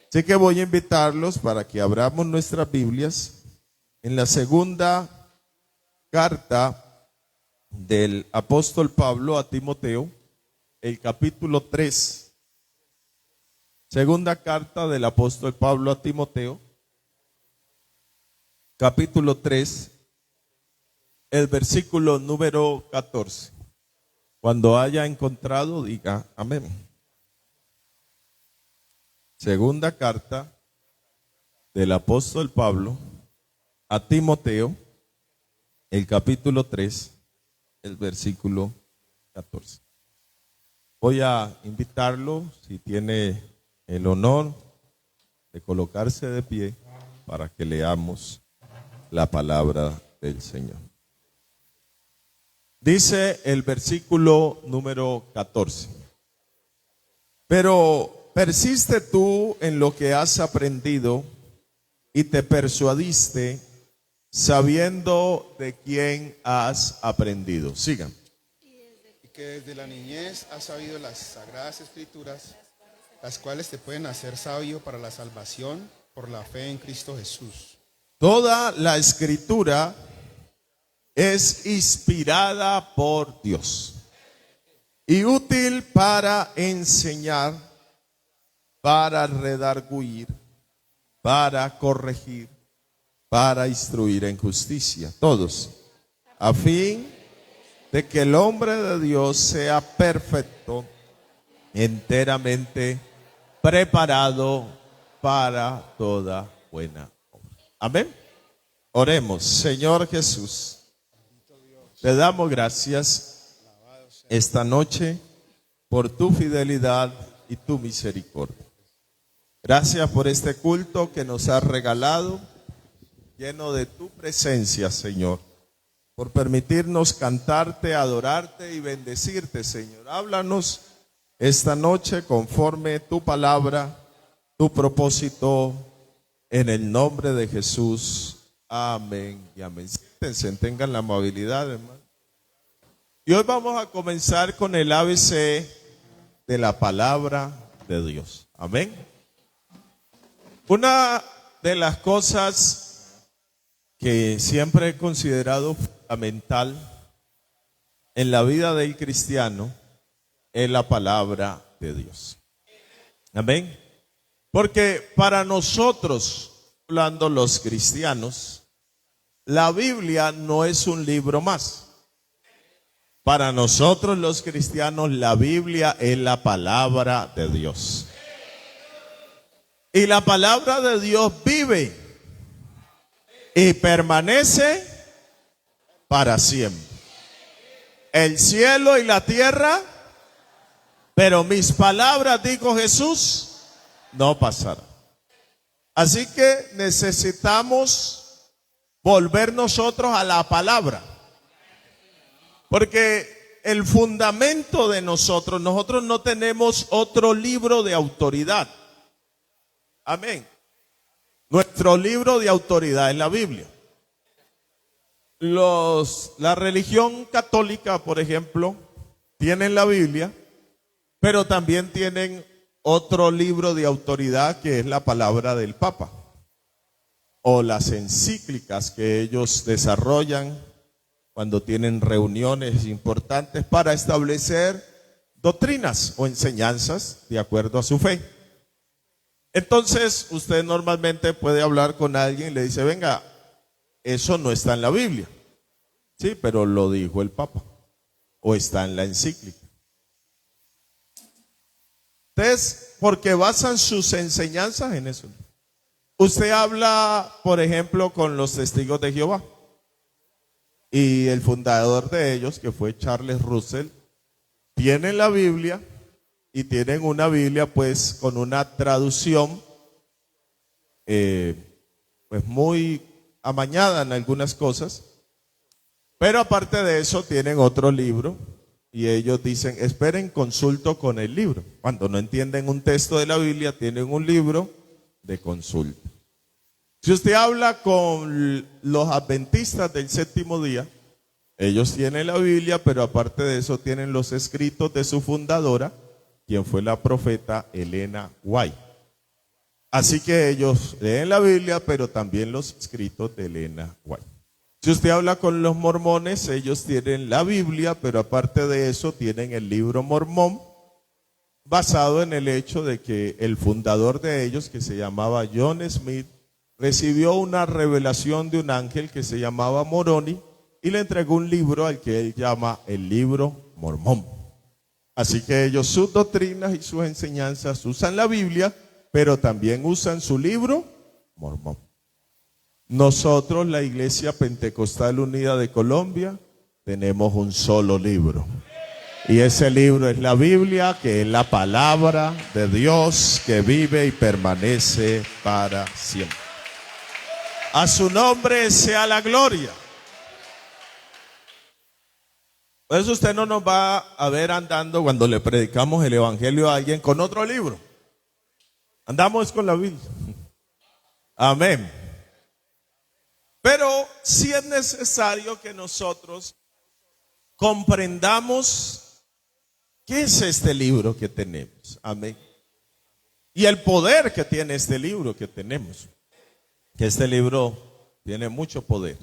Así que voy a invitarlos para que abramos nuestras Biblias en la segunda carta del apóstol Pablo a Timoteo, el capítulo 3. Segunda carta del apóstol Pablo a Timoteo, capítulo 3, el versículo número 14. Cuando haya encontrado, diga amén. Segunda carta del apóstol Pablo a Timoteo, el capítulo 3, el versículo 14. Voy a invitarlo, si tiene el honor de colocarse de pie para que leamos la palabra del Señor. Dice el versículo número 14. Pero persiste tú en lo que has aprendido y te persuadiste, sabiendo de quién has aprendido. Sigan. Y que desde la niñez has sabido las sagradas escrituras, las cuales te pueden hacer sabio para la salvación por la fe en Cristo Jesús. Toda la escritura es inspirada por Dios y útil para enseñar, para redarguir, para corregir, para instruir en justicia. Todos, a fin de que el hombre de Dios sea perfecto, enteramente preparado para toda buena obra. Amén. Oremos. Señor Jesús, te damos gracias esta noche por tu fidelidad y tu misericordia. Gracias por este culto que nos has regalado, lleno de tu presencia, Señor, por permitirnos cantarte, adorarte y bendecirte, Señor. Háblanos esta noche conforme tu palabra, tu propósito, en el nombre de Jesús. Amén y amén. Siéntense, tengan la amabilidad, hermano. Y hoy vamos a comenzar con el ABC de la palabra de Dios. Amén. Una de las cosas que siempre he considerado fundamental en la vida del cristiano es la palabra de Dios. Amén. Porque para nosotros, hablando los cristianos, la Biblia no es un libro más. Para nosotros los cristianos, la Biblia es la palabra de Dios. Y la palabra de Dios vive y permanece para siempre. El cielo y la tierra, pero mis palabras, dijo Jesús, no pasarán. Así que necesitamos volver nosotros a la palabra. Porque el fundamento de nosotros no tenemos otro libro de autoridad. Amén. Nuestro libro de autoridad es la Biblia. La religión católica, por ejemplo, tienen la Biblia, pero también tienen otro libro de autoridad que es la palabra del Papa o las encíclicas que ellos desarrollan cuando tienen reuniones importantes para establecer doctrinas o enseñanzas de acuerdo a su fe. Entonces, usted normalmente puede hablar con alguien y le dice, venga, eso no está en la Biblia. Sí, pero lo dijo el Papa o está en la encíclica. Entonces, porque basan sus enseñanzas en eso. Usted habla, por ejemplo, con los testigos de Jehová. Y el fundador de ellos, que fue Charles Russell, tienen la Biblia y tienen una Biblia pues con una traducción pues muy amañada en algunas cosas. Pero aparte de eso tienen otro libro y ellos dicen, esperen, consulto con el libro. Cuando no entienden un texto de la Biblia, tienen un libro de consulta. Si usted habla con los adventistas del séptimo día, ellos tienen la Biblia, pero aparte de eso tienen los escritos de su fundadora, quien fue la profeta Elena White. Así que ellos leen la Biblia, pero también los escritos de Elena White. Si usted habla con los mormones, ellos tienen la Biblia, pero aparte de eso tienen el libro Mormón, basado en el hecho de que el fundador de ellos, que se llamaba John Smith, recibió una revelación de un ángel que se llamaba Moroni y le entregó un libro al que él llama el libro Mormón. Así que ellos, sus doctrinas y sus enseñanzas usan la Biblia, pero también usan su libro Mormón. Nosotros, la Iglesia Pentecostal Unida de Colombia, tenemos un solo libro. Y ese libro es la Biblia, que es la palabra de Dios que vive y permanece para siempre. A su nombre sea la gloria. Por eso usted no nos va a ver andando cuando le predicamos el evangelio a alguien con otro libro. Andamos con la Biblia. Amén. Pero sí es necesario que nosotros comprendamos qué es este libro que tenemos. Amén. Y el poder que tiene este libro que tenemos. Que este libro tiene mucho poder.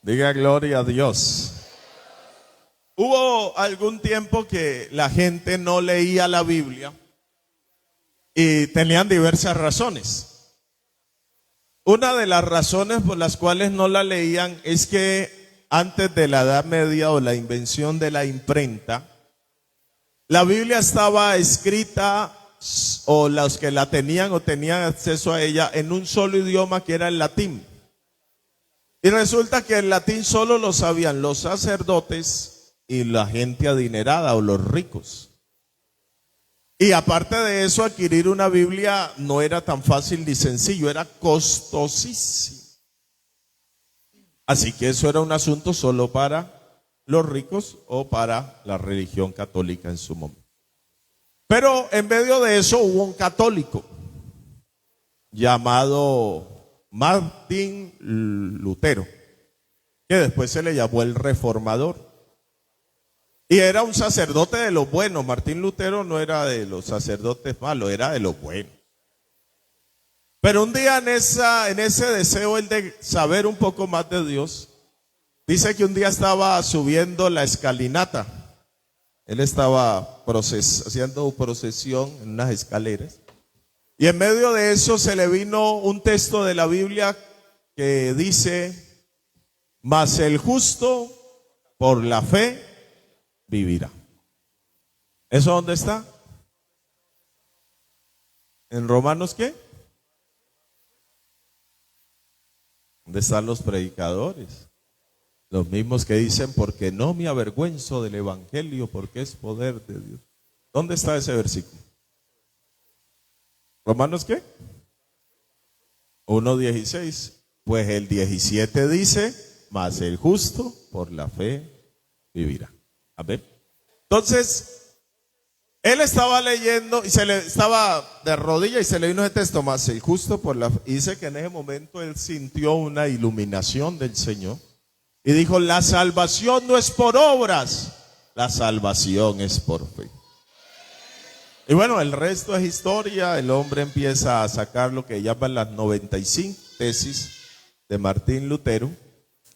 Diga gloria a Dios. Hubo algún tiempo que la gente no leía la Biblia y tenían diversas razones. Una de las razones por las cuales no la leían es que antes de la Edad Media o la invención de la imprenta, la Biblia estaba escrita, o los que la tenían o tenían acceso a ella, en un solo idioma, que era el latín. Y resulta que el latín solo lo sabían los sacerdotes y la gente adinerada o los ricos. Y aparte de eso, adquirir una Biblia no era tan fácil ni sencillo, era costosísimo. Así que eso era un asunto solo para los ricos o para la religión católica en su momento. Pero en medio de eso hubo un católico llamado Martín Lutero, que después se le llamó el Reformador. Y era un sacerdote de los buenos. Martín Lutero no era de los sacerdotes malos, era de los buenos. Pero un día en ese deseo él de saber un poco más de Dios, dice que un día estaba subiendo la escalinata. Él estaba haciendo procesión en unas escaleras. Y en medio de eso se le vino un texto de la Biblia que dice: mas el justo por la fe vivirá. ¿Eso dónde está? ¿En Romanos qué? ¿Dónde están los predicadores? Los mismos que dicen: porque no me avergüenzo del evangelio, porque es poder de Dios. ¿Dónde está ese versículo? ¿Romanos qué? 1:16. Pues el 17 dice: mas el justo por la fe vivirá. Amén. Entonces, él estaba leyendo y se le estaba de rodillas y se le vino ese texto: más el justo por la fe. Y dice que en ese momento él sintió una iluminación del Señor y dijo: la salvación no es por obras, la salvación es por fe. Y bueno, el resto es historia. El hombre empieza a sacar lo que llaman las 95 tesis de Martín Lutero,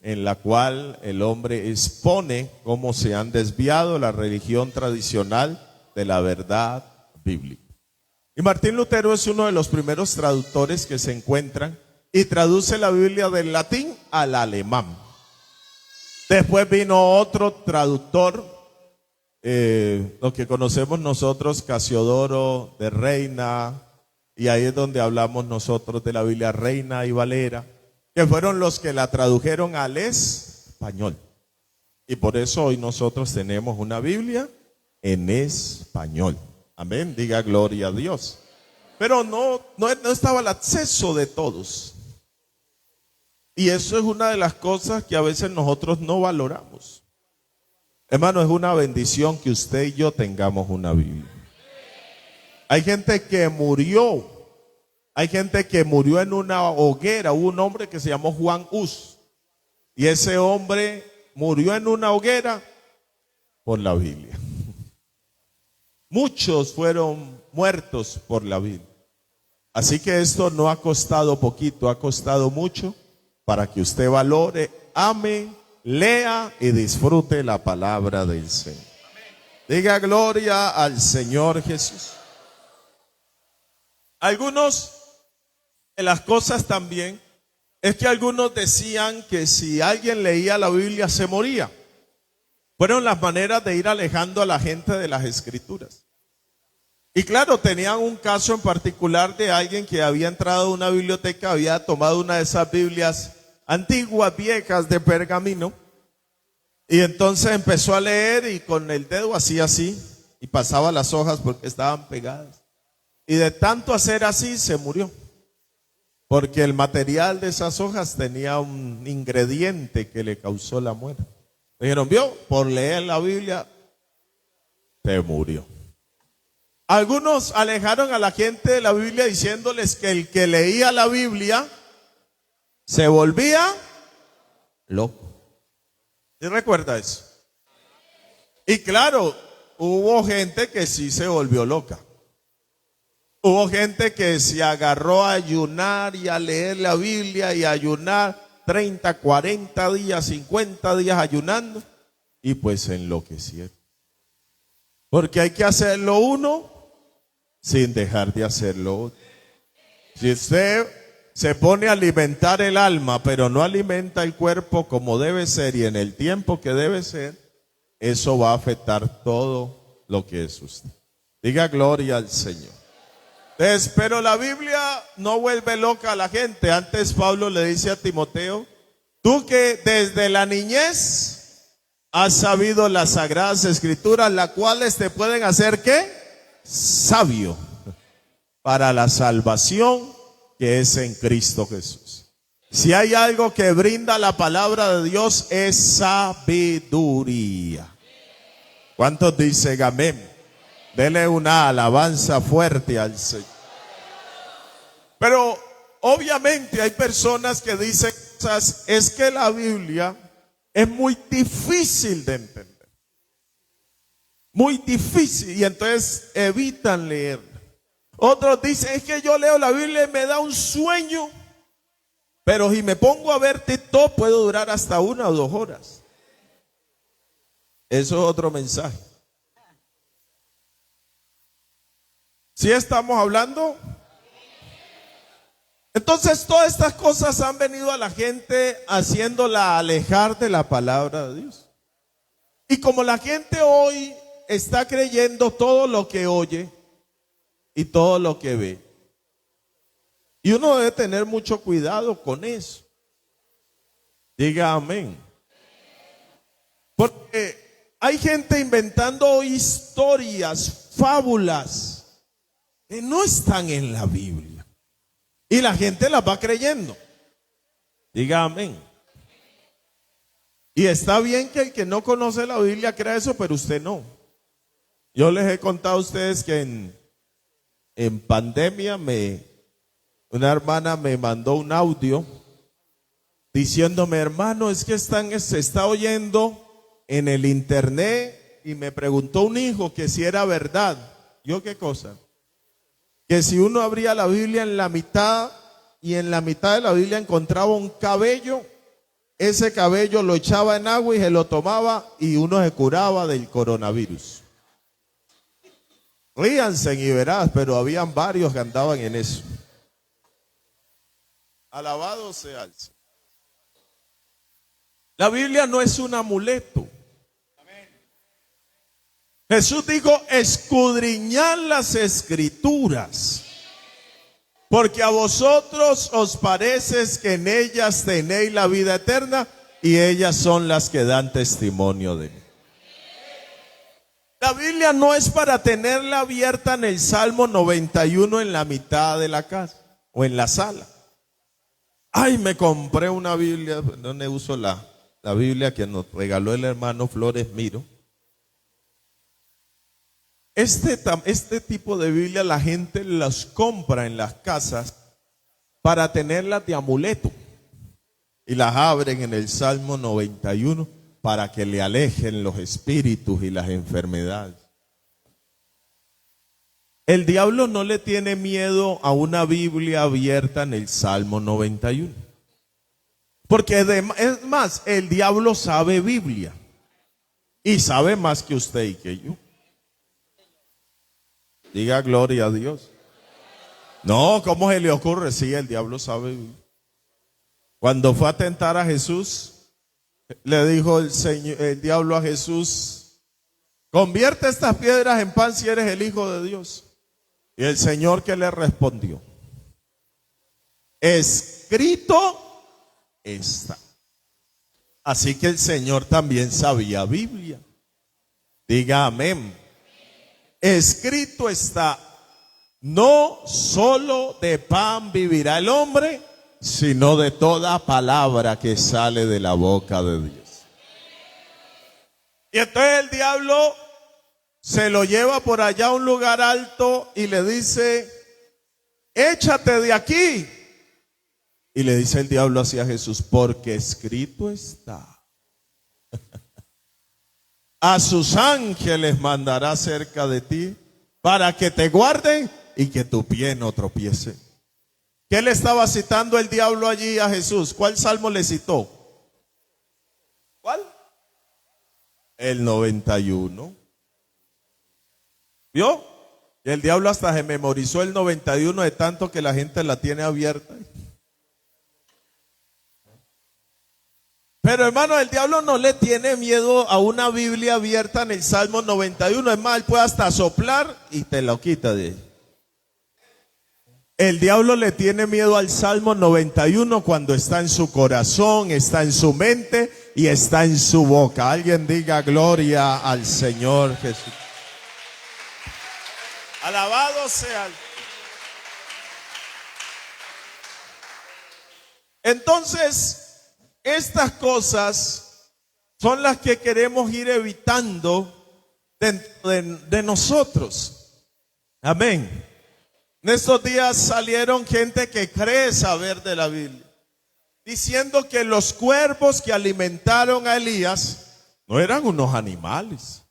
en la cual el hombre expone cómo se han desviado la religión tradicional de la verdad bíblica. Y Martín Lutero es uno de los primeros traductores que se encuentran y traduce la Biblia del latín al alemán. Después vino otro traductor, lo que conocemos nosotros, Casiodoro de Reina, y ahí es donde hablamos nosotros de la Biblia Reina y Valera, que fueron los que la tradujeron al español. Y por eso hoy nosotros tenemos una Biblia en español. Amén, diga gloria a Dios. Pero no estaba al acceso de todos. Y eso es una de las cosas que a veces nosotros no valoramos. Hermano, es una bendición que usted y yo tengamos una Biblia. Hay gente que murió. Hay gente que murió en una hoguera. Hubo un hombre que se llamó Juan Hus. Y ese hombre murió en una hoguera por la Biblia. Muchos fueron muertos por la Biblia. Así que esto no ha costado poquito, ha costado mucho para que usted valore, ame, lea y disfrute la palabra del Señor. Diga gloria al Señor Jesús. Algunos de las cosas también es que algunos decían que si alguien leía la Biblia se moría. Fueron las maneras de ir alejando a la gente de las Escrituras. Y claro, tenían un caso en particular de alguien que había entrado a una biblioteca, había tomado una de esas Biblias antiguas, viejas, de pergamino, y entonces empezó a leer y con el dedo hacía así, y pasaba las hojas porque estaban pegadas. Y de tanto hacer así se murió, porque el material de esas hojas tenía un ingrediente que le causó la muerte. Dijeron, vio, por leer la Biblia, se murió. Algunos alejaron a la gente de la Biblia diciéndoles que el que leía la Biblia se volvía loco. ¿Sí recuerda eso? Y claro, hubo gente que sí se volvió loca. Hubo gente que se agarró a ayunar y a leer la Biblia y a ayunar 30, 40 días, 50 días ayunando, y pues se enloquecieron. Porque hay que hacerlo uno sin dejar de hacerlo otro. Si usted se pone a alimentar el alma, pero no alimenta el cuerpo como debe ser y en el tiempo que debe ser, eso va a afectar todo lo que es usted. Diga gloria al Señor. Entonces, pero la Biblia no vuelve loca a la gente. Antes Pablo le dice a Timoteo, tú que desde la niñez has sabido las sagradas escrituras, las cuales te pueden hacer ¿qué? Sabio para la salvación que es en Cristo Jesús. Si hay algo que brinda la palabra de Dios es sabiduría. ¿Cuántos dicen amén? Dele una alabanza fuerte al Señor. Pero obviamente hay personas que dicen cosas, es que la Biblia es muy difícil de entender. Muy difícil, y entonces evitan leer. Otros dicen, es que yo leo la Biblia y me da un sueño, pero si me pongo a ver TikTok puedo durar hasta 1 o 2 horas. Eso es otro mensaje. ¿Sí estamos hablando? Entonces todas estas cosas han venido a la gente haciéndola alejar de la palabra de Dios. Y como la gente hoy está creyendo todo lo que oye y todo lo que ve, y uno debe tener mucho cuidado con eso. Diga amén. Porque hay gente inventando historias, fábulas que no están en la Biblia, y la gente las va creyendo. Diga amén. Y está bien que el que no conoce la Biblia crea eso, pero usted no. Yo les he contado a ustedes que en pandemia una hermana me mandó un audio diciéndome, hermano, es que se está oyendo en el internet, y me preguntó un hijo que si era verdad. ¿Yo qué cosa? Que si uno abría la Biblia en la mitad y en la mitad de la Biblia encontraba un cabello, ese cabello lo echaba en agua y se lo tomaba y uno se curaba del coronavirus. Ríanse y verás, pero habían varios que andaban en eso. Alabado sea el Señor. La Biblia no es un amuleto. Jesús dijo, escudriñad las escrituras, porque a vosotros os parece que en ellas tenéis la vida eterna, y ellas son las que dan testimonio de mí. La Biblia no es para tenerla abierta en el Salmo 91 en la mitad de la casa o en la sala. Ay, me compré una Biblia, ¿dónde uso la Biblia que nos regaló el hermano Flores Miro? Este tipo de Biblia la gente las compra en las casas para tenerlas de amuleto, y las abren en el Salmo 91 para que le alejen los espíritus y las enfermedades. El diablo no le tiene miedo a una Biblia abierta en el Salmo 91. Porque es más, el diablo sabe Biblia. Y sabe más que usted y que yo. Diga gloria a Dios. No, ¿cómo se le ocurre? Sí, el diablo sabe Biblia. Cuando fue a tentar a Jesús, le dijo el diablo a Jesús: convierte estas piedras en pan si eres el Hijo de Dios. Y el Señor, ¿qué le respondió? Escrito está. Así que el Señor también sabía Biblia. Diga amén. Escrito está: no solo de pan vivirá el hombre, sino de toda palabra que sale de la boca de Dios. Y entonces el diablo se lo lleva por allá a un lugar alto y le dice: échate de aquí. Y le dice el diablo hacia Jesús: porque escrito está. A sus ángeles mandará cerca de ti para que te guarden y que tu pie no tropiece. ¿Qué le estaba citando el diablo allí a Jesús? ¿Cuál salmo le citó? ¿Cuál? El 91. ¿Vio? Y el diablo hasta se memorizó el 91 de tanto que la gente la tiene abierta. Pero hermano, el diablo no le tiene miedo a una Biblia abierta en el Salmo 91. Es más, él puede hasta soplar y te lo quita de ahí. El diablo le tiene miedo al Salmo 91 cuando está en su corazón, está en su mente y está en su boca. Alguien diga gloria al Señor Jesús. Alabado sea el... Entonces, estas cosas son las que queremos ir evitando dentro de nosotros. Amén. En estos días salieron gente que cree saber de la Biblia, diciendo que los cuervos que alimentaron a Elías no eran unos animales,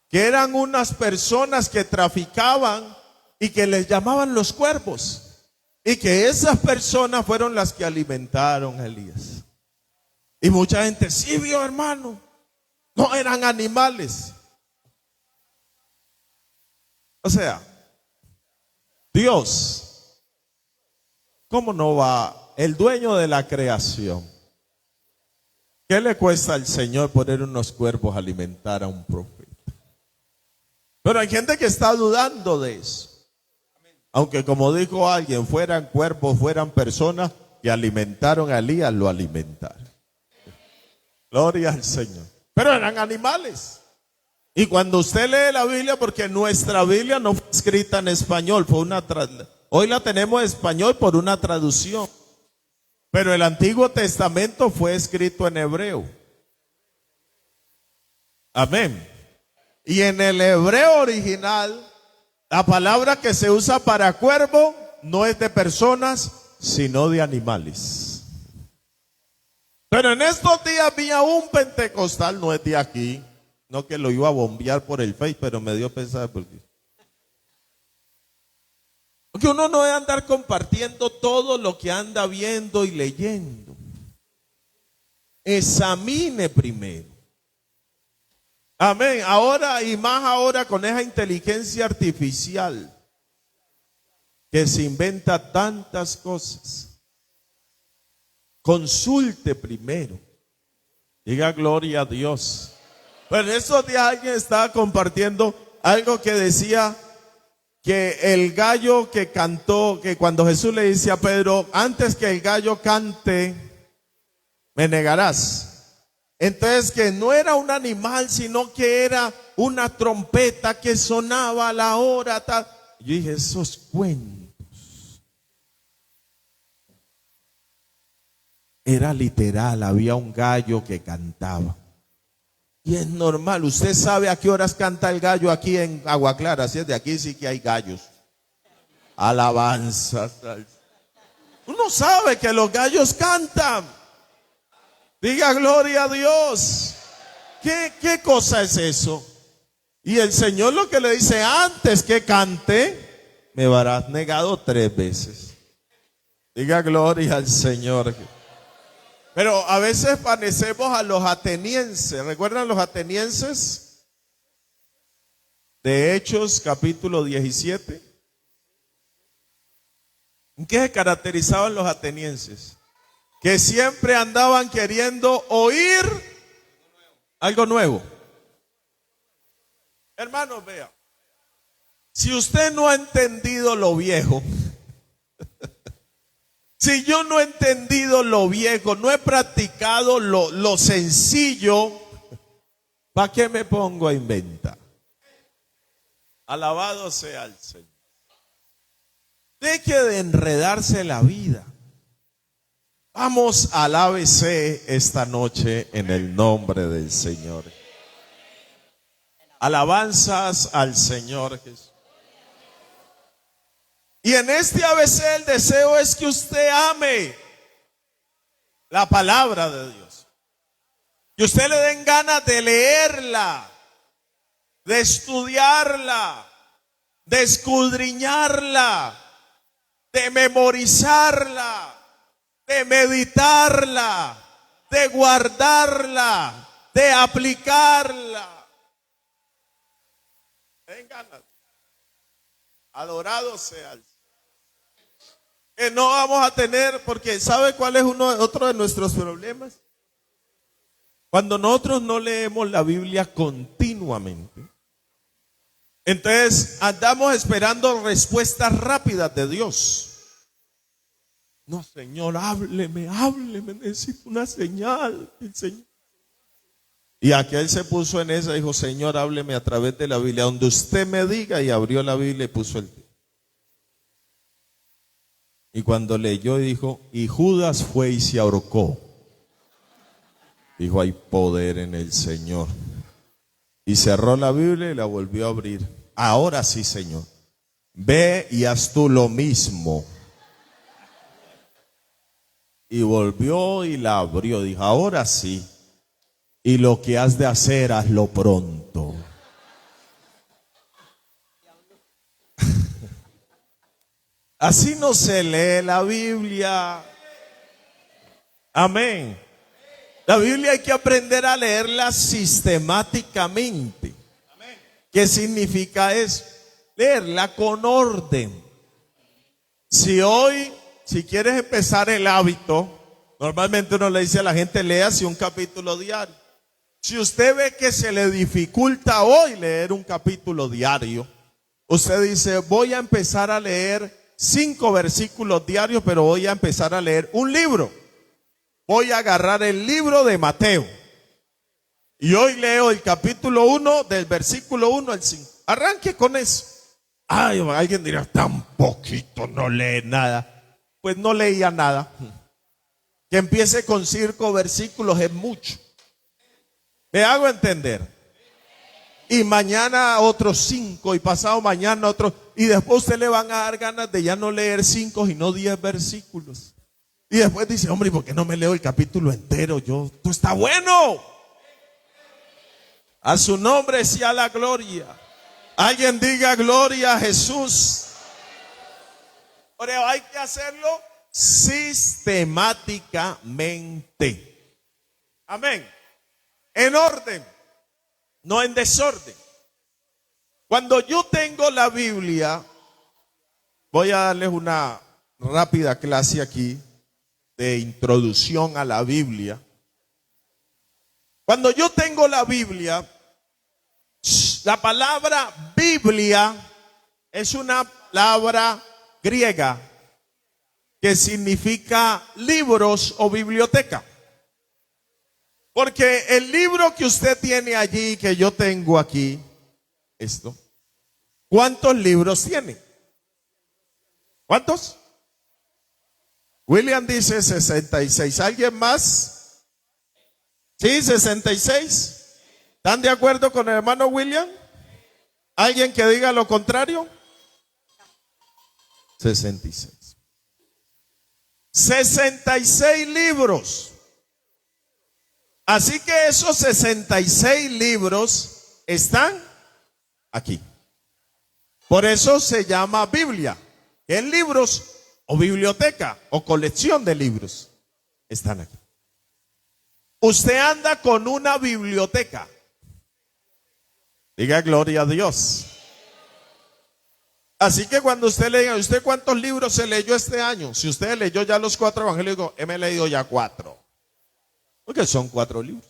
que eran unas personas que traficaban y que les llamaban los cuervos, y que esas personas fueron las que alimentaron a Elías. Y mucha gente, sí vio hermano, no eran animales. O sea, Dios, ¿cómo no va? El dueño de la creación. ¿Qué le cuesta al Señor poner unos cuervos a alimentar a un profeta? Pero hay gente que está dudando de eso. Aunque como dijo alguien, fueran cuervos, fueran personas que alimentaron a Elías, lo alimentaron. Gloria al Señor. Pero eran animales. Y cuando usted lee la Biblia, porque nuestra Biblia no fue escrita en español, fue hoy la tenemos en español por una traducción. Pero el Antiguo Testamento fue escrito en hebreo. Amén. Y en el hebreo original, la palabra que se usa para cuervo no es de personas, sino de animales. Pero en estos días había un pentecostal, no es de aquí, no que lo iba a bombear por el Face, pero me dio pensar porque uno no debe andar compartiendo todo lo que anda viendo y leyendo. Examine primero. Amén. Ahora y más ahora con esa inteligencia artificial que se inventa tantas cosas. Consulte primero. Diga gloria a Dios. Pero en esos días alguien estaba compartiendo algo que decía que el gallo que cantó, que cuando Jesús le dice a Pedro, antes que el gallo cante, me negarás. Entonces que no era un animal, sino que era una trompeta que sonaba a la hora tal. Yo dije, esos cuentos. Era literal, había un gallo que cantaba. Y es normal, usted sabe a qué horas canta el gallo aquí en Agua Clara, así es, de aquí sí que hay gallos. Alabanza. Uno sabe que los gallos cantan. Diga gloria a Dios. ¿Qué cosa es eso? Y el Señor lo que le dice, antes que cante, me habrás negado 3 veces. Diga gloria al Señor. Pero a veces parecemos a los atenienses. ¿Recuerdan los atenienses? De Hechos capítulo 17. ¿En qué se caracterizaban los atenienses? Que siempre andaban queriendo oír algo nuevo. Hermanos, vea. Si usted no ha entendido lo viejo, si yo no he entendido lo viejo, no he practicado lo sencillo, ¿para qué me pongo a inventar? Alabado sea el Señor. Deje de enredarse la vida. Vamos al ABC esta noche en el nombre del Señor. Alabanzas al Señor Jesús. Y en este ABC el deseo es que usted ame la palabra de Dios. Que usted le den ganas de leerla, de estudiarla, de escudriñarla, de memorizarla, de meditarla, de guardarla, de aplicarla. Den ganas. Adorado sea el Señor. Que no vamos a tener, porque ¿sabe cuál es otro de nuestros problemas? Cuando nosotros no leemos la Biblia continuamente, entonces andamos esperando respuestas rápidas de Dios. No, Señor, hábleme, necesito una señal, Señor. Y aquel se puso en esa y dijo, Señor, hábleme a través de la Biblia, donde usted me diga, y abrió la Biblia y puso el título. Y cuando leyó dijo, y Judas fue y se ahorcó. Dijo, hay poder en el Señor. Y cerró la Biblia y la volvió a abrir. Ahora sí, Señor, ve y haz tú lo mismo. Y volvió y la abrió. Dijo, ahora sí. Y lo que has de hacer, hazlo pronto. Así no se lee la Biblia. Amén. La Biblia hay que aprender a leerla sistemáticamente. ¿Qué significa eso? Leerla con orden. Si quieres empezar el hábito, normalmente uno le dice a la gente, léase un capítulo diario. Si usted ve que se le dificulta hoy leer un capítulo diario, usted dice, voy a empezar a leer 5 versículos diarios, pero voy a empezar a leer un libro. Voy a agarrar el libro de Mateo. Y hoy leo el capítulo 1 del versículo 1 al 5. Arranque con eso. Ay, alguien dirá, tan poquito, no lee nada. Pues no leía nada. Que empiece con 5 versículos es mucho. Me hago entender. Y mañana otros 5 y pasado mañana otros. Y después usted le van a dar ganas de ya no leer 5 sino 10 versículos. Y después dice, hombre, ¿por qué no me leo el capítulo entero? Esto está bueno. A su nombre sea la gloria. Alguien diga gloria a Jesús. Pero hay que hacerlo sistemáticamente. Amén. En orden, no en desorden. Cuando yo tengo la Biblia, voy a darles una rápida clase aquí de introducción a la Biblia. Cuando yo tengo la Biblia, la palabra Biblia es una palabra griega que significa libros o biblioteca. Porque el libro que usted tiene allí, que yo tengo aquí, esto, ¿cuántos libros tiene? ¿Cuántos? William dice 66. ¿Alguien más? ¿Sí? 66. ¿Están de acuerdo con el hermano William? ¿Alguien que diga lo contrario? 66. 66 libros. Así que esos 66 libros están aquí. Por eso se llama Biblia. En libros o biblioteca o colección de libros están aquí. Usted anda con una biblioteca. Diga gloria a Dios. Así que cuando usted le diga, ¿usted cuántos libros se leyó este año? Si usted leyó ya los 4 evangelios, digo, me he leído ya 4. Porque son 4 libros.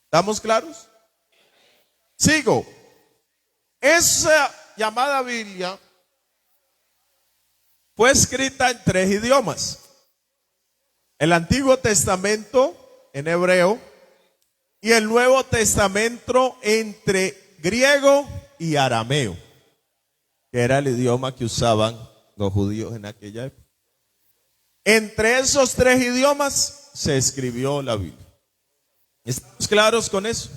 ¿Estamos claros? Sigo. Esa llamada Biblia fue escrita en 3 idiomas. El Antiguo Testamento en hebreo y el Nuevo Testamento entre griego y arameo, que era el idioma que usaban los judíos en aquella época. Entre esos 3 idiomas se escribió la Biblia. ¿Estamos claros con eso?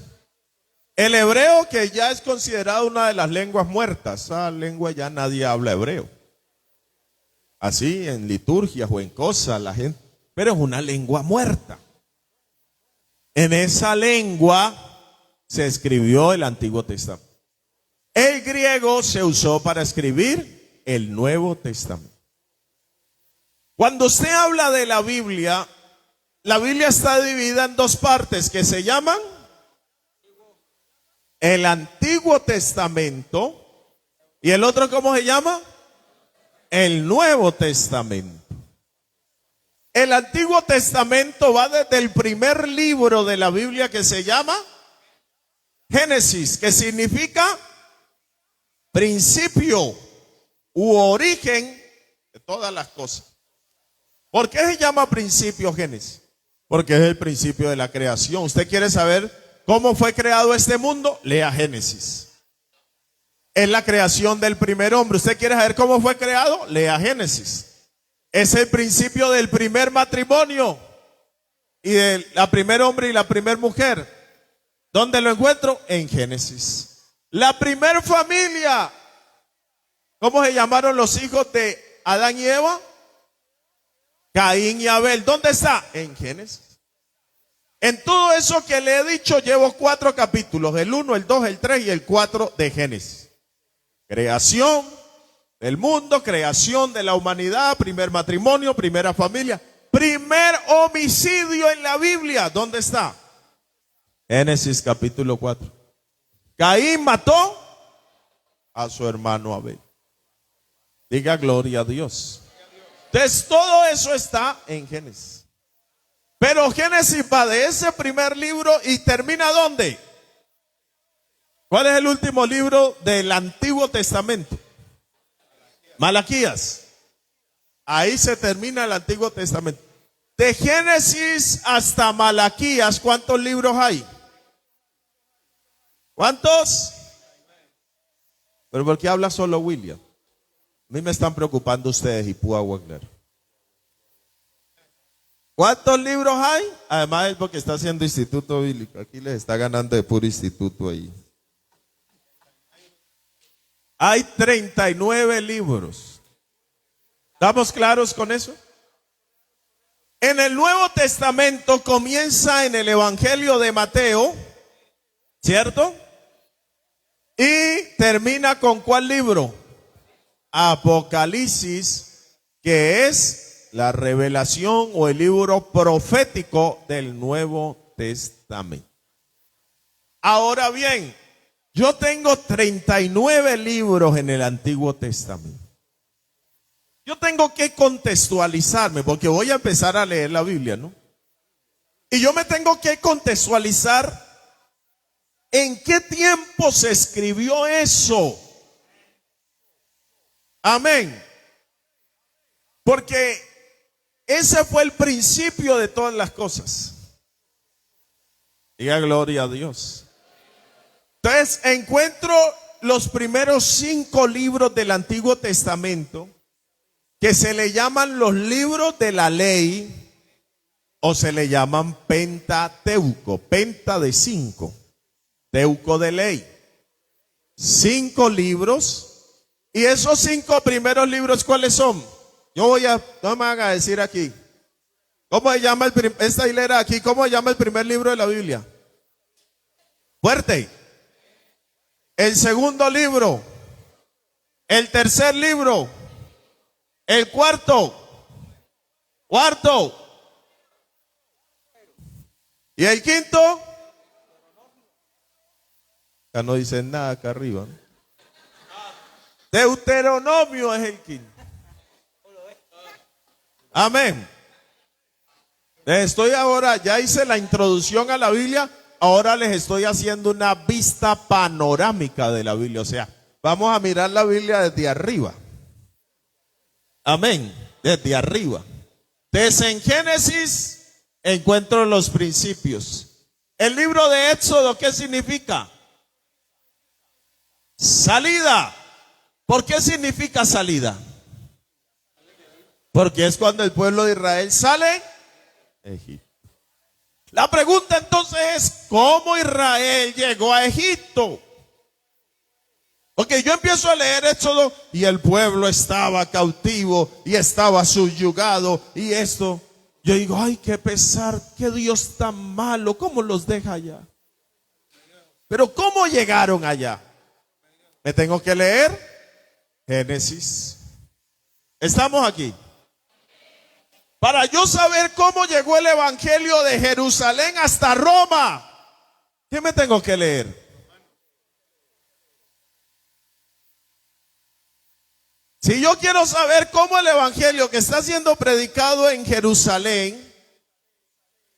El hebreo, que ya es considerado una de las lenguas muertas, esa lengua ya nadie habla hebreo. Así en liturgias o en cosas la gente, pero es una lengua muerta. En esa lengua se escribió el Antiguo Testamento. El griego se usó para escribir el Nuevo Testamento. Cuando usted habla de la Biblia está dividida en 2 partes que se llaman el Antiguo Testamento y el otro, ¿cómo se llama? El Nuevo Testamento. El Antiguo Testamento va desde el primer libro de la Biblia, que se llama Génesis, que significa principio u origen de todas las cosas. ¿Por qué se llama principio Génesis? Porque es el principio de la creación. ¿Usted quiere saber cómo fue creado este mundo? Lea Génesis. Es la creación del primer hombre. ¿Usted quiere saber cómo fue creado? Lea Génesis. Es el principio del primer matrimonio y de la primer hombre y la primer mujer. ¿Dónde lo encuentro? En Génesis. La primer familia. ¿Cómo se llamaron los hijos de Adán y Eva? Caín y Abel. ¿Dónde está? En Génesis. En todo eso que le he dicho llevo 4 capítulos. El 1, el 2, el 3 y el 4 de Génesis. Creación del mundo, creación de la humanidad, primer matrimonio, primera familia, primer homicidio en la Biblia. ¿Dónde está? Génesis capítulo 4. Caín mató a su hermano Abel. Diga gloria a Dios. Entonces todo eso está en Génesis. Pero Génesis va de ese primer libro y termina ¿dónde? ¿Cuál es el último libro del Antiguo Testamento? Malaquías. Ahí se termina el Antiguo Testamento. De Génesis hasta Malaquías, ¿cuántos libros hay? ¿Cuántos? Pero ¿por qué habla solo William? A mí me están preocupando ustedes y Púa Wagner. ¿Cuántos libros hay? Además es porque está haciendo instituto bíblico. Aquí les está ganando de puro instituto ahí. Hay 39 libros. ¿Estamos claros con eso? En el Nuevo Testamento comienza en el Evangelio de Mateo, ¿cierto? Y termina con ¿cuál libro? Apocalipsis, que es la revelación o el libro profético del Nuevo Testamento. Ahora bien, yo tengo 39 libros en el Antiguo Testamento. Yo tengo que contextualizarme porque voy a empezar a leer la Biblia, ¿no? Y yo me tengo que contextualizar en qué tiempo se escribió eso. Amén. Porque ese fue el principio de todas las cosas. Diga gloria a Dios. Entonces encuentro los primeros 5 libros del Antiguo Testamento que se le llaman los libros de la ley o se le llaman Pentateuco, penta de 5, teuco de ley. 5 libros. Y esos 5 primeros libros, ¿cuáles son? No me van a decir aquí. ¿Cómo se llama esta hilera aquí? ¿Cómo se llama el primer libro de la Biblia? Fuerte. El segundo libro, El tercer libro. El cuarto. Y el quinto. Ya no dicen nada acá arriba. Deuteronomio es el quinto. Amén. Ya hice la introducción a la Biblia. Ahora les estoy haciendo una vista panorámica de la Biblia. O sea, vamos a mirar la Biblia desde arriba. Amén. Desde arriba. Desde en Génesis encuentro los principios. El libro de Éxodo, ¿qué significa? Salida. ¿Por qué significa salida? Porque es cuando el pueblo de Israel sale de Egipto. La pregunta entonces es, ¿cómo Israel llegó a Egipto? Porque yo empiezo a leer Éxodo y el pueblo estaba cautivo y estaba subyugado y esto. Yo digo, ay, qué pesar, qué Dios tan malo, ¿cómo los deja allá? Pero ¿cómo llegaron allá? Me tengo que leer Génesis. Estamos aquí. Para yo saber cómo llegó el evangelio de Jerusalén hasta Roma, ¿qué me tengo que leer? Si yo quiero saber cómo el evangelio que está siendo predicado en Jerusalén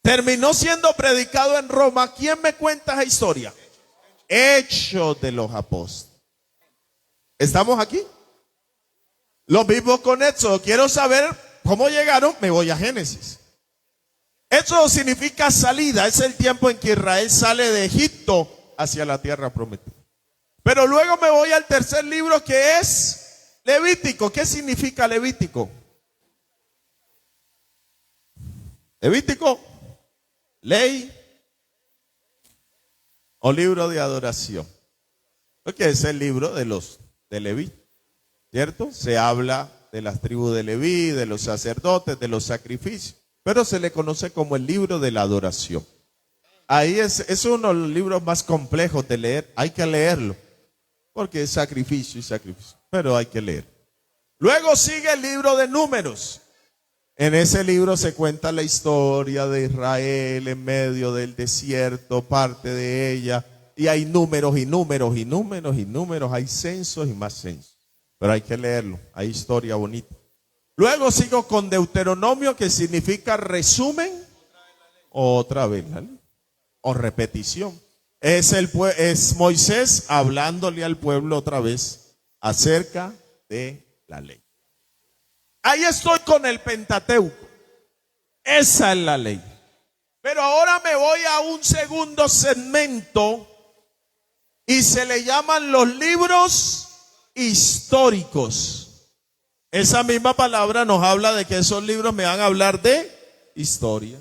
terminó siendo predicado en Roma, ¿quién me cuenta esa historia? Hechos de los Apóstoles. ¿Estamos aquí? Lo mismo con Éxodo. Quiero saber cómo llegaron, me voy a Génesis. Éxodo significa salida, es el tiempo en que Israel sale de Egipto hacia la tierra prometida. Pero luego me voy al tercer libro que es Levítico. ¿Qué significa Levítico? Levítico, ley o libro de adoración. Porque es el libro de Leví, ¿cierto? Se habla de las tribus de Leví, de los sacerdotes, de los sacrificios, pero se le conoce como el libro de la adoración. Ahí es uno de los libros más complejos de leer, hay que leerlo, porque es sacrificio y sacrificio, pero hay que leer. Luego sigue el libro de Números. En ese libro se cuenta la historia de Israel en medio del desierto, parte de ella, y hay números y números y números y números, hay censos y más censos. Pero hay que leerlo, hay historia bonita. Luego sigo con Deuteronomio, que significa resumen, otra vez, ¿vale? O repetición. Es Moisés hablándole al pueblo otra vez acerca de la ley. Ahí estoy con el Pentateuco. Esa es la ley. Pero ahora me voy a un segundo segmento y se le llaman los libros históricos. Esa misma palabra nos habla de que esos libros me van a hablar de historia.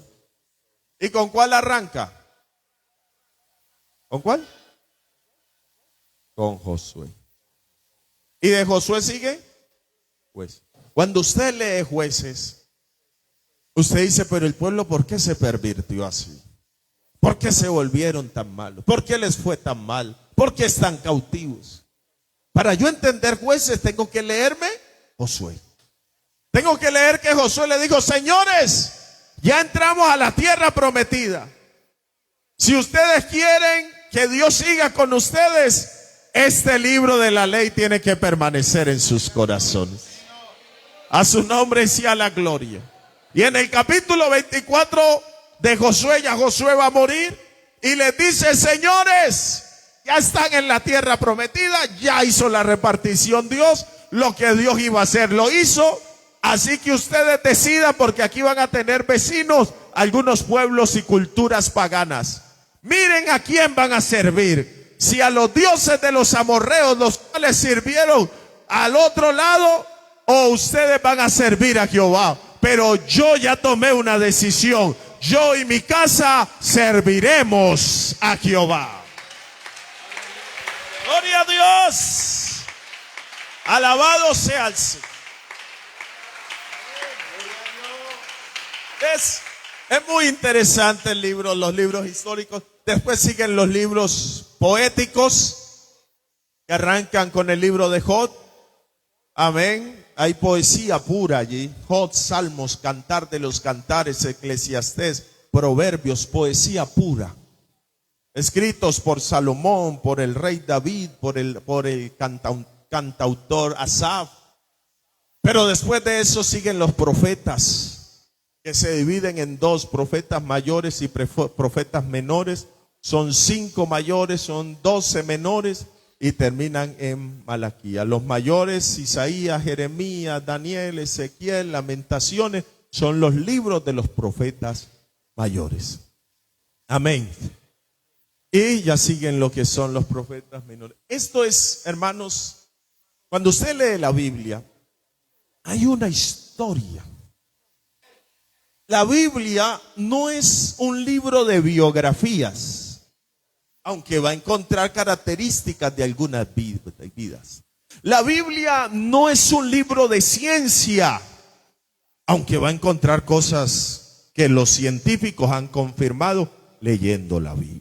¿Y con cuál arranca? ¿Con cuál? Con Josué. ¿Y de Josué sigue? Pues cuando usted lee Jueces, usted dice, pero el pueblo, ¿por qué se pervirtió así? ¿Por qué se volvieron tan malos? ¿Por qué les fue tan mal? ¿Por qué están cautivos? Para yo entender Jueces tengo que leerme Josué. Tengo que leer que Josué le dijo, señores, ya entramos a la tierra prometida. Si ustedes quieren que Dios siga con ustedes, este libro de la ley tiene que permanecer en sus corazones. A su nombre sea la gloria. Y en el capítulo 24 de Josué, ya Josué va a morir y les dice, señores, ya están en la tierra prometida, ya hizo la repartición Dios, lo que Dios iba a hacer lo hizo, así que ustedes decidan, porque aquí van a tener vecinos algunos pueblos y culturas paganas. Miren a quién van a servir, si a los dioses de los amorreos, los cuales sirvieron al otro lado, o ustedes van a servir a Jehová. Pero yo ya tomé una decisión, yo y mi casa serviremos a Jehová. Gloria a Dios. Alabado sea el Señor. Es muy interesante el libro, los libros históricos. Después siguen los libros poéticos, que arrancan con el libro de Job. Amén. Hay poesía pura allí. Job, Salmos, Cantar de los Cantares, Eclesiastés, Proverbios, poesía pura. Escritos por Salomón, por el rey David, por el cantautor Asaf. Pero después de eso siguen los profetas, que se dividen en dos, profetas mayores y profetas menores. Son 5 mayores, son 12 menores y terminan en Malaquías. Los mayores, Isaías, Jeremías, Daniel, Ezequiel, Lamentaciones, son los libros de los profetas mayores. Amén. Y ya siguen lo que son los profetas menores. Esto es, hermanos, cuando usted lee la Biblia, hay una historia. La Biblia no es un libro de biografías, aunque va a encontrar características de algunas vidas. La Biblia no es un libro de ciencia, aunque va a encontrar cosas que los científicos han confirmado leyendo la Biblia.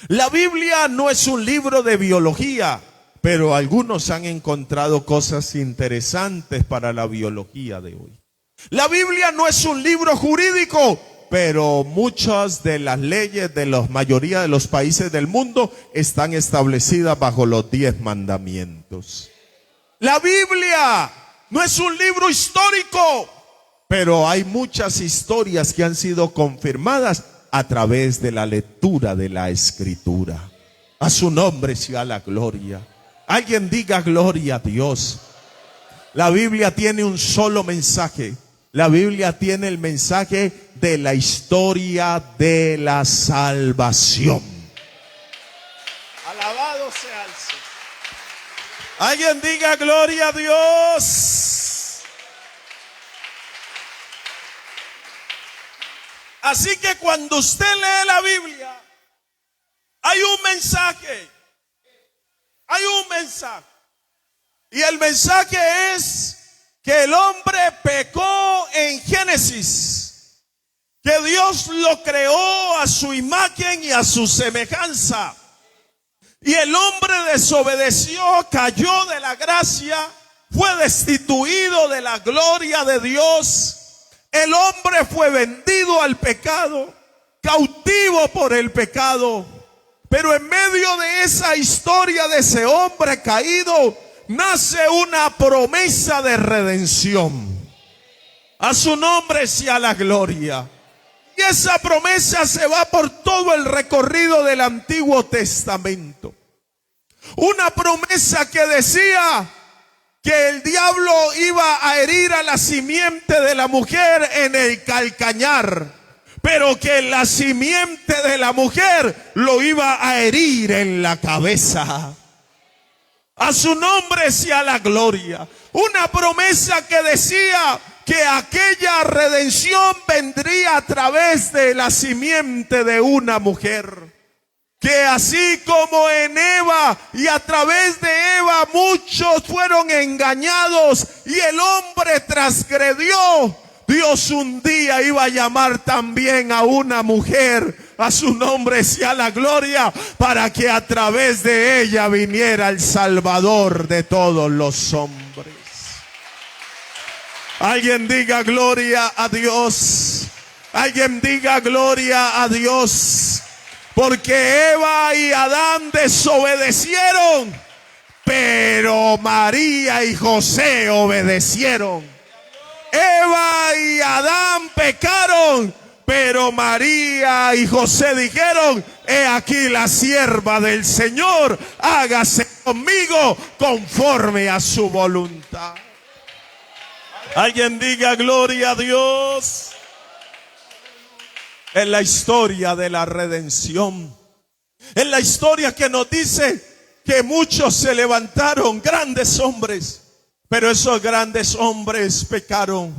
La Biblia no es un libro de biología, pero algunos han encontrado cosas interesantes para la biología de hoy. La Biblia no es un libro jurídico, pero muchas de las leyes de la mayoría de los países del mundo están establecidas bajo los 10 mandamientos. La Biblia no es un libro histórico, pero hay muchas historias que han sido confirmadas a través de la lectura de la Escritura. A su nombre sea la gloria. Alguien diga gloria a Dios. La Biblia tiene un solo mensaje. La Biblia tiene el mensaje de la historia de la salvación. Alabado sea el Señor. Alguien diga gloria a Dios. Así que cuando usted lee la Biblia, hay un mensaje. Hay un mensaje. Y el mensaje es que el hombre pecó en Génesis, que Dios lo creó a su imagen y a su semejanza, y el hombre desobedeció, cayó de la gracia, fue destituido de la gloria de Dios. El hombre fue vendido al pecado, cautivo por el pecado. Pero en medio de esa historia de ese hombre caído, nace una promesa de redención. A su nombre sea la gloria. Y esa promesa se va por todo el recorrido del Antiguo Testamento. Una promesa que decía que el diablo iba a herir a la simiente de la mujer en el calcañar, pero que la simiente de la mujer lo iba a herir en la cabeza. A su nombre sea la gloria. Una promesa que decía que aquella redención vendría a través de la simiente de una mujer. Que así como en Eva y a través de Eva muchos fueron engañados y el hombre transgredió, Dios un día iba a llamar también a una mujer, a su nombre sea la gloria, para que a través de ella viniera el Salvador de todos los hombres. Alguien diga gloria a Dios. Alguien diga gloria a Dios. Porque Eva y Adán desobedecieron, pero María y José obedecieron. Eva y Adán pecaron, pero María y José dijeron: he aquí la sierva del Señor, hágase conmigo conforme a su voluntad. Alguien diga gloria a Dios. Es la historia de la redención. Es la historia que nos dice que muchos se levantaron, grandes hombres, pero esos grandes hombres pecaron,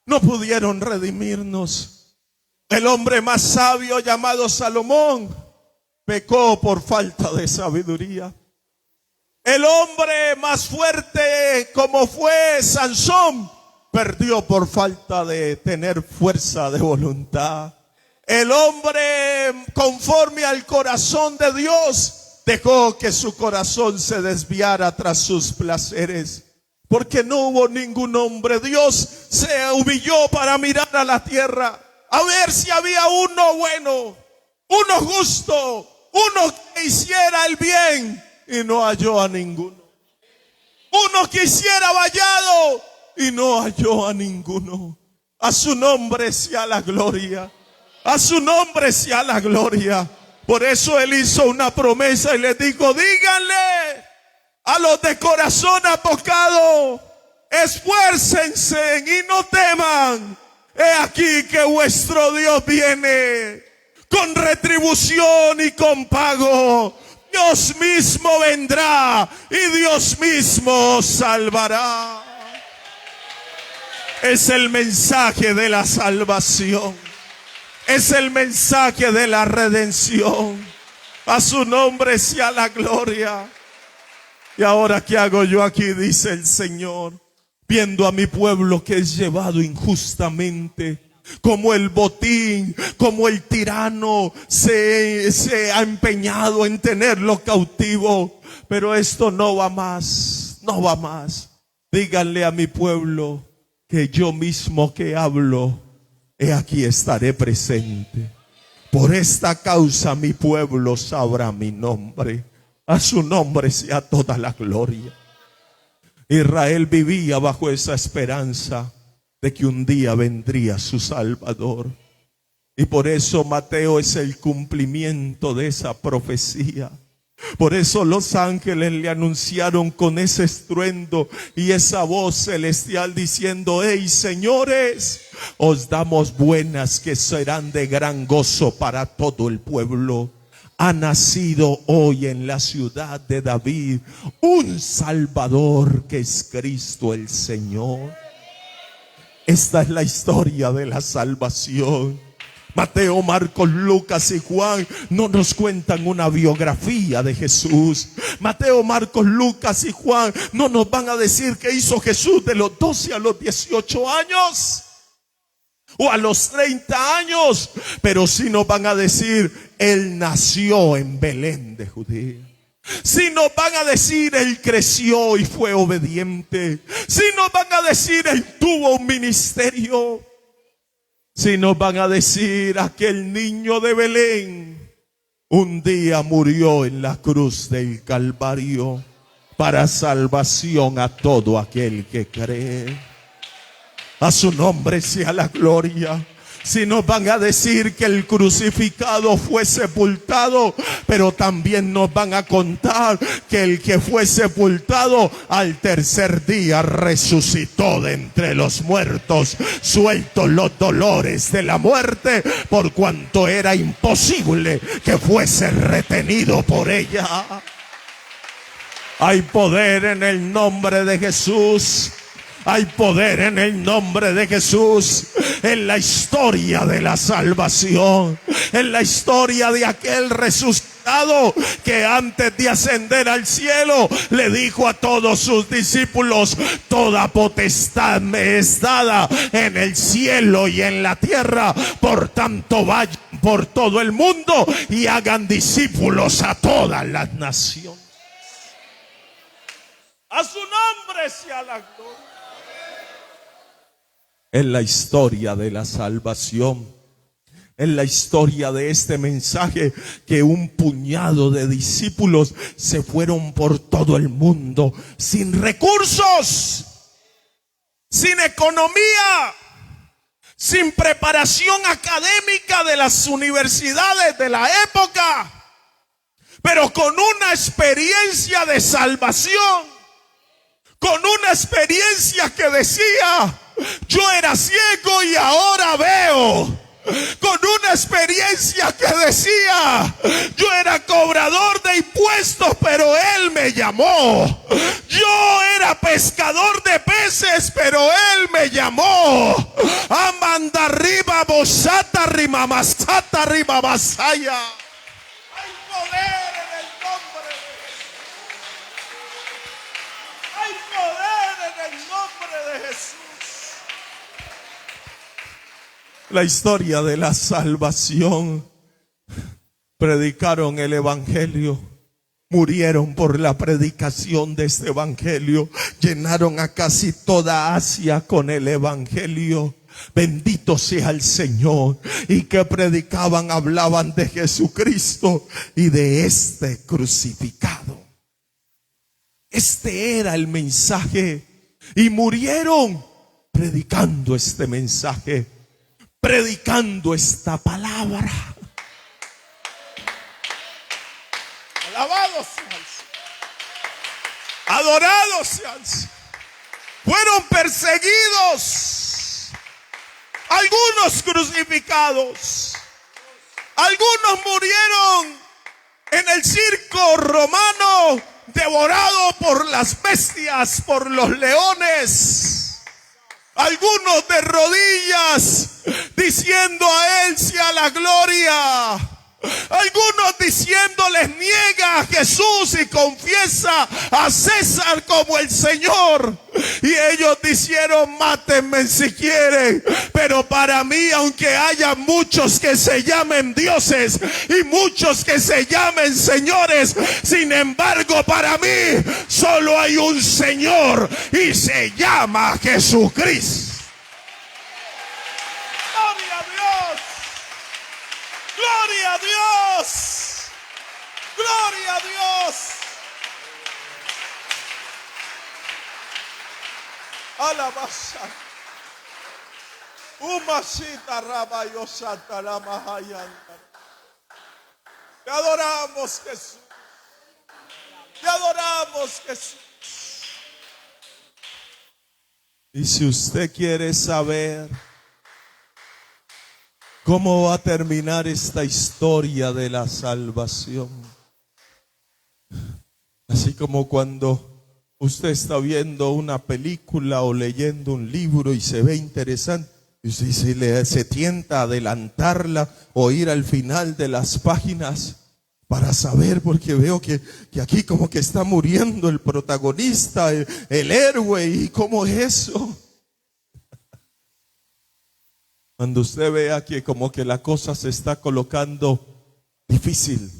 no pudieron redimirnos. El hombre más sabio llamado Salomón pecó por falta de sabiduría. El hombre más fuerte como fue Sansón perdió por falta de tener fuerza de voluntad. El hombre conforme al corazón de Dios dejó que su corazón se desviara tras sus placeres. porque no hubo ningún hombre. Dios se humilló para mirar a la tierra, a ver si había uno bueno, uno justo, uno que hiciera el bien, y no halló a ninguno. Uno que hiciera vallado, y no halló a ninguno. A su nombre sea la gloria. A su nombre sea la gloria. Por eso Él hizo una promesa y les dijo: díganle a los de corazón apocado, esfuércense y no teman. He aquí que vuestro Dios viene con retribución y con pago. Dios mismo vendrá y Dios mismo os salvará. Es el mensaje de la salvación. Es el mensaje de la redención. A su nombre sea la gloria. Y ahora, ¿qué hago yo aquí? Dice el Señor. Viendo a mi pueblo que es llevado injustamente, como el botín, como el tirano se ha empeñado en tenerlo cautivo. Pero esto no va más, no va más. Díganle a mi pueblo que yo mismo que hablo, he aquí estaré presente. Por esta causa mi pueblo sabrá mi nombre. A su nombre sea toda la gloria. Israel vivía bajo esa esperanza de que un día vendría su Salvador. Y por eso Mateo es el cumplimiento de esa profecía. Por eso los ángeles le anunciaron con ese estruendo y esa voz celestial diciendo: hey, señores, os damos buenas que serán de gran gozo para todo el pueblo. Ha nacido hoy en la ciudad de David un Salvador, que es Cristo el Señor. Esta es la historia de la salvación. Mateo, Marcos, Lucas y Juan no nos cuentan una biografía de Jesús. Mateo, Marcos, Lucas y Juan no nos van a decir qué hizo Jesús de los 12 a los 18 años o a los 30 años. Pero sí nos van a decir: Él nació en Belén de Judea. Si nos van a decir: Él creció y fue obediente. Si nos van a decir: Él tuvo un ministerio. Si nos van a decir: aquel niño de Belén un día murió en la cruz del Calvario para salvación a todo aquel que cree. A su nombre sea la gloria. Si nos van a decir que el crucificado fue sepultado, pero también nos van a contar que el que fue sepultado al tercer día resucitó de entre los muertos, sueltos los dolores de la muerte, por cuanto era imposible que fuese retenido por ella. Hay poder en el nombre de Jesús. Hay poder en el nombre de Jesús, en la historia de la salvación, en la historia de aquel resucitado que antes de ascender al cielo le dijo a todos sus discípulos: toda potestad me es dada en el cielo y en la tierra, por tanto vayan por todo el mundo y hagan discípulos a todas las naciones. A su nombre sea la gloria. En la historia de la salvación, en la historia de este mensaje, que un puñado de discípulos se fueron por todo el mundo sin recursos, sin economía, sin preparación académica de las universidades de la época, pero con una experiencia de salvación, con una experiencia que decía: yo era ciego y ahora veo. Con una experiencia que decía: yo era cobrador de impuestos, pero Él me llamó. Yo era pescador de peces, pero Él me llamó. Amanda arriba, bosata rima, masata rima, masaya. Hay poder en el nombre de Jesús. Hay poder en el nombre de Jesús. La historia de la salvación. Predicaron el evangelio, murieron por la predicación de este evangelio. Llenaron a casi toda Asia con el evangelio. Bendito sea el Señor. Y que predicaban, hablaban de Jesucristo y de este crucificado. Este era el mensaje. Y murieron predicando este mensaje, predicando esta palabra. Alabado sea el Señor. Adorado sea el Señor. Fueron perseguidos, algunos crucificados, algunos murieron en el circo romano, devorado por las bestias, por los leones. Algunos de rodillas, diciendo a Él sea la gloria. Algunos diciéndoles niega a Jesús y confiesa a César como el Señor. Y ellos dijeron: mátenme si quieren, pero para mí, aunque haya muchos que se llamen dioses y muchos que se llamen señores, sin embargo para mí solo hay un Señor y se llama Jesucristo. Gloria a Dios. Gloria a Dios. Gloria a Dios. Alabanza. Umashita rabayo santa la mahayanta. Te adoramos, Jesús. Te adoramos, Jesús. Y si usted quiere saber cómo va a terminar esta historia de la salvación, así como cuando usted está viendo una película o leyendo un libro y se ve interesante, y se tienta a adelantarla o ir al final de las páginas para saber, porque veo que aquí como que está muriendo el protagonista, el héroe, y cómo es eso. Cuando usted vea que como que la cosa se está colocando difícil,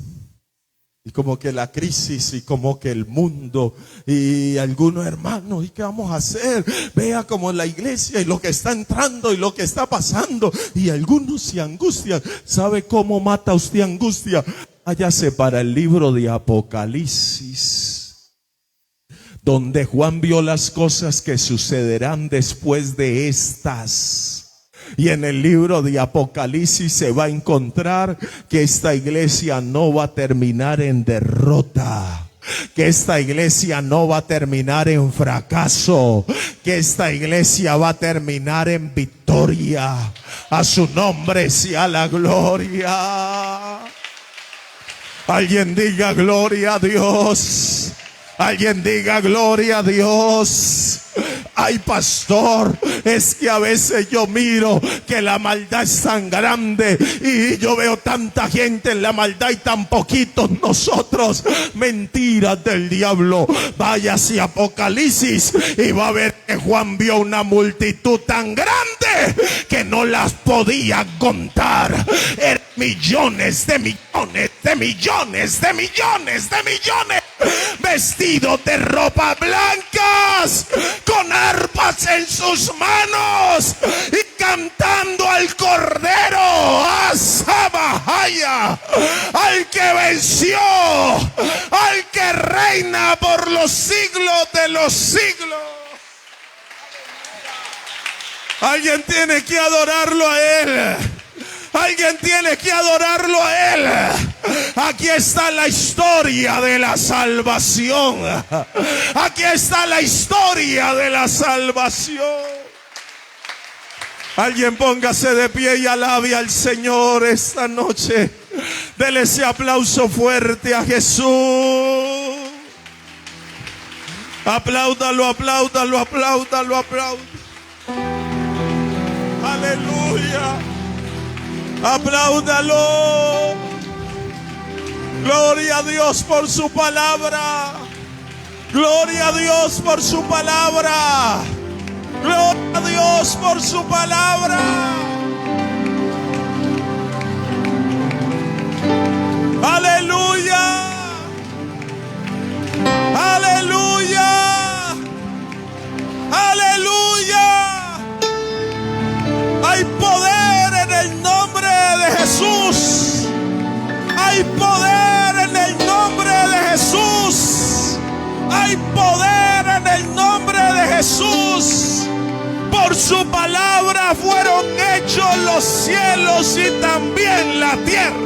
y como que la crisis, y como que el mundo, y algunos hermanos, ¿y qué vamos a hacer? Vea como la iglesia y lo que está entrando y lo que está pasando, y algunos se angustian. ¿Sabe cómo mata usted angustia? Váyase para el libro de Apocalipsis, donde Juan vio las cosas que sucederán después de estas. Y en el libro de Apocalipsis se va a encontrar que esta iglesia no va a terminar en derrota, que esta iglesia no va a terminar en fracaso, que esta iglesia va a terminar en victoria. A su nombre sea la gloria. Alguien diga gloria a Dios. Alguien diga gloria a Dios. Ay, pastor, es que a veces yo miro que la maldad es tan grande y yo veo tanta gente en la maldad y tan poquitos nosotros. Mentiras del diablo. Vaya hacia Apocalipsis y va a ver que Juan vio una multitud tan grande que no las podía contar. Eran millones de millones de millones de millones de millones, vestidos de ropas blancas, con arpas en sus manos y cantando al Cordero, a Sabahaya, al que venció, al que reina por los siglos de los siglos. Alguien tiene que adorarlo a Él. Alguien tiene que adorarlo a Él. Aquí está la historia de la salvación. Aquí está la historia de la salvación. Alguien póngase de pie y alabe al Señor esta noche. Dele ese aplauso fuerte a Jesús. Apláudalo, apláudalo, apláudalo, apláudalo. Aleluya. Apláudalo. Gloria a Dios por su palabra. Gloria a Dios por su palabra. Gloria a Dios por su palabra. Aleluya. hay poder en el nombre de Jesús. Por su palabra fueron hechos los cielos y también la tierra.